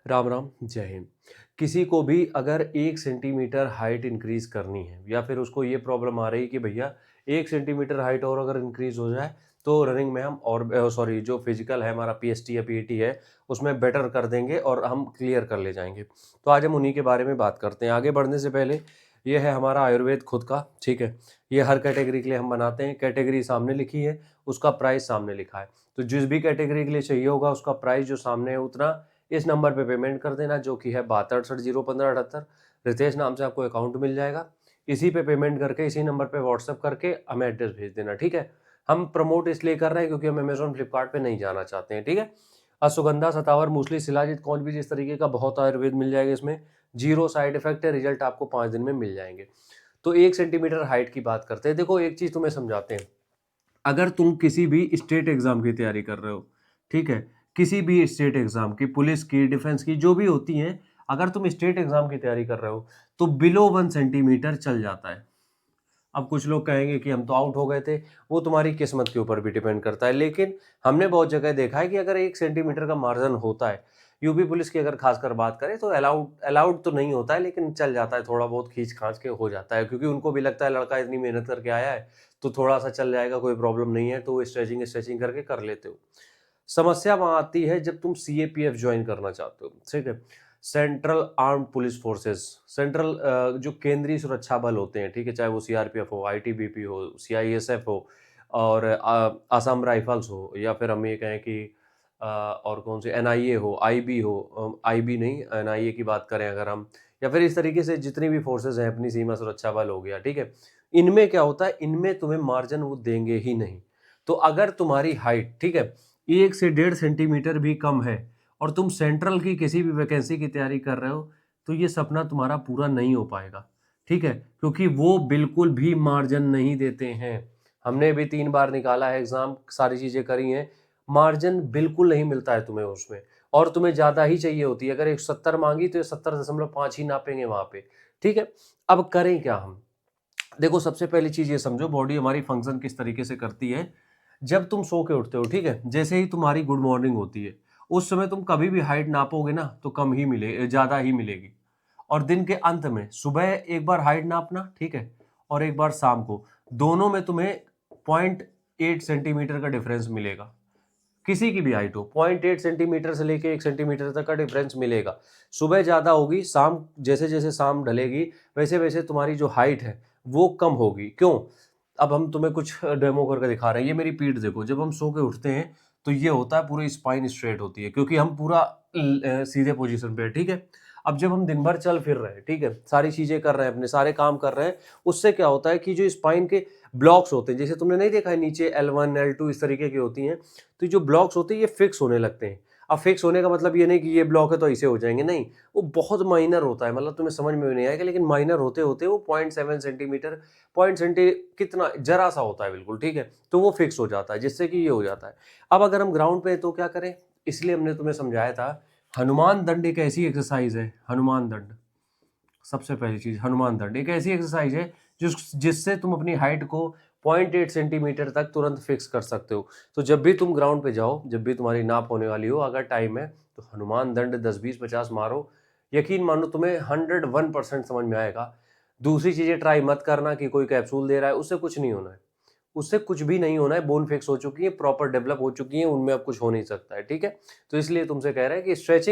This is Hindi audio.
राम राम, जय हिंद। किसी को भी अगर 1 सेंटीमीटर हाइट इंक्रीज़ करनी है या फिर उसको ये प्रॉब्लम आ रही है कि भैया 1 सेंटीमीटर हाइट और अगर इंक्रीज़ हो जाए तो रनिंग में हम और सॉरी जो फिजिकल है हमारा पीएसटी या पीईटी है उसमें बेटर कर देंगे और हम क्लियर कर ले जाएंगे। तो आज हम उन्हीं के बारे में बात करते हैं। आगे बढ़ने से पहले ये है हमारा आयुर्वेद खुद का, ठीक है। ये हर कैटेगरी के लिए हम बनाते हैं। कैटेगरी सामने लिखी है, उसका प्राइस सामने लिखा है। तो जिस भी कैटेगरी के लिए चाहिए होगा उसका प्राइस जो सामने है उतना इस नंबर पे पेमेंट कर देना, जो कि है 7268 01578। रितेश नाम से आपको अकाउंट मिल जाएगा। इसी पे पेमेंट करके इसी नंबर पे व्हाट्सअप करके हमें एड्रेस भेज देना, ठीक है। हम प्रमोट इसलिए कर रहे हैं क्योंकि हम अमेजोन फ्लिपकार्ट पे नहीं जाना चाहते हैं, ठीक है। अश्वगंधा, सतावर, मूसली, शिलाजित, कौन भी इस तरीके का बहुत आयुर्वेद मिल जाएगा इसमें। जीरो साइड इफेक्ट है, रिजल्ट आपको 5 दिन में मिल जाएंगे। तो 1 सेंटीमीटर हाइट की बात करते हैं। देखो एक चीज तुम्हें समझाते हैं। अगर तुम किसी भी स्टेट एग्जाम की तैयारी कर रहे हो, ठीक है, किसी भी स्टेट एग्जाम की, पुलिस की, डिफेंस की, जो भी होती हैं, अगर तुम स्टेट एग्जाम की तैयारी कर रहे हो तो बिलो 1 सेंटीमीटर चल जाता है। अब कुछ लोग कहेंगे कि हम तो आउट हो गए थे, वो तुम्हारी किस्मत के ऊपर भी डिपेंड करता है, लेकिन हमने बहुत जगह देखा है कि अगर 1 सेंटीमीटर का मार्जिन होता है, यूपी पुलिस की अगर खासकर बात करें तो अलाउड अलाउड तो नहीं होता है, लेकिन चल जाता है, थोड़ा बहुत खींच खांच के हो जाता है, क्योंकि उनको भी लगता है लड़का इतनी मेहनत करके आया है तो थोड़ा सा चल जाएगा, कोई प्रॉब्लम नहीं है, तो वो स्ट्रेचिंग स्ट्रेचिंग करके कर लेते हो। समस्या वहां आती है जब तुम सीएपीएफ ज्वाइन करना चाहते हो, ठीक है, central armed police forces. Central जो केंद्रीय सुरक्षा बल होते हैं, ठीक है, चाहे वो सीआरपीएफ हो, आईटीबीपी हो, सीआईएसएफ हो, और आसाम राइफल्स हो, या फिर हम ये कहें कि और कौन से, एनआईए हो, आईबी हो, आईबी नहीं, एनआईए की बात करें अगर हम, या फिर इस तरीके से जितनी भी फोर्सेस हैं, अपनी सीमा सुरक्षा बल हो गया, ठीक है। इनमें क्या होता है, इनमें तुम्हें मार्जिन वो देंगे ही नहीं। तो अगर तुम्हारी हाइट, ठीक है, 1 से 1.5 सेंटीमीटर भी कम है और तुम सेंट्रल की किसी भी वैकेंसी की तैयारी कर रहे हो, तो ये सपना तुम्हारा पूरा नहीं हो पाएगा, ठीक है, क्योंकि वो बिल्कुल भी मार्जिन नहीं देते हैं। हमने भी 3 बार निकाला है एग्जाम, सारी चीजें करी हैं, मार्जिन बिल्कुल नहीं मिलता है तुम्हें उसमें, और तुम्हें ज्यादा ही चाहिए होती है। अगर 170 मांगी तो ये 70.5 ही नापेंगे वहां पे, ठीक है। अब करें क्या हम? देखो सबसे पहली चीज ये समझो, बॉडी हमारी फंक्शन किस तरीके से करती है। जब तुम सो के उठते हो, ठीक है, जैसे ही तुम्हारी गुड मॉर्निंग होती है, उस समय तुम कभी भी हाइट नापोगे ना तो कम ही मिले, ज्यादा ही मिलेगी। और दिन के अंत में सुबह एक बार हाइट नापना, ठीक है, और एक बार शाम को, दोनों में तुम्हें 0.8 सेंटीमीटर का डिफरेंस मिलेगा। किसी की भी हाइट हो, 0.8 सेंटीमीटर से लेके 1 सेंटीमीटर तक का डिफरेंस मिलेगा। सुबह ज्यादा होगी, शाम जैसे जैसे शाम ढलेगी वैसे वैसे तुम्हारी जो हाइट है वो कम होगी। क्यों? अब हम तुम्हें कुछ डेमो करके दिखा रहे हैं। ये मेरी पीठ देखो, जब हम सो के उठते हैं तो ये होता है, पूरी स्पाइन स्ट्रेट होती है, क्योंकि हम पूरा सीधे पोजीशन पे है, ठीक है। अब जब हम दिन भर चल फिर रहे हैं, ठीक है, सारी चीजें कर रहे हैं, अपने सारे काम कर रहे हैं, उससे क्या होता है कि जो स्पाइन के ब्लॉक्स होते हैं, जैसे तुमने नहीं देखा है नीचे L1 L2 इस तरीके की होती हैं, तो ये जो ब्लॉक्स होते हैं ये फिक्स होने लगते हैं। अब फिक्स होने का मतलब ये नहीं कि ये ब्लॉक है तो ऐसे हो जाएंगे, नहीं, वो बहुत माइनर होता है, मतलब तुम्हें समझ में भी नहीं आएगा, लेकिन माइनर होते होते वो 0.7 सेंटीमीटर, 0.7 कितना जरा सा होता है बिल्कुल, ठीक है, तो वो फिक्स हो जाता है, जिससे कि ये हो जाता है। अब अगर हम ग्राउंड पे तो क्या करें, इसलिए हमने तुम्हें समझाया था, हनुमान दंड एक ऐसी एक्सरसाइज है, हनुमान दंड। सबसे पहली चीज, हनुमान दंड एक ऐसी एक्सरसाइज है जिससे तुम अपनी हाइट को 0.8 सेंटीमीटर तक तुरंत फिक्स कर सकते हो। तो जब भी तुम ग्राउंड पे जाओ, जब भी तुम्हारी नाप होने वाली हो, अगर टाइम है तो हनुमान दंड 10 20 50 मारो। यकीन मानो तुम्हें 101% समझ में आएगा। दूसरी चीजें ट्राई मत करना कि कोई कैप्सूल दे रहा है, उससे कुछ नहीं होना है, उससे कुछ भी नहीं होना है। बोन फिक्स हो चुकी है, प्रॉपर डेवलप हो चुकी है, उनमें अब कुछ हो नहीं सकता है, ठीक है। तो इसलिए तुमसे कह रहे हैं कि स्ट्रेचिंग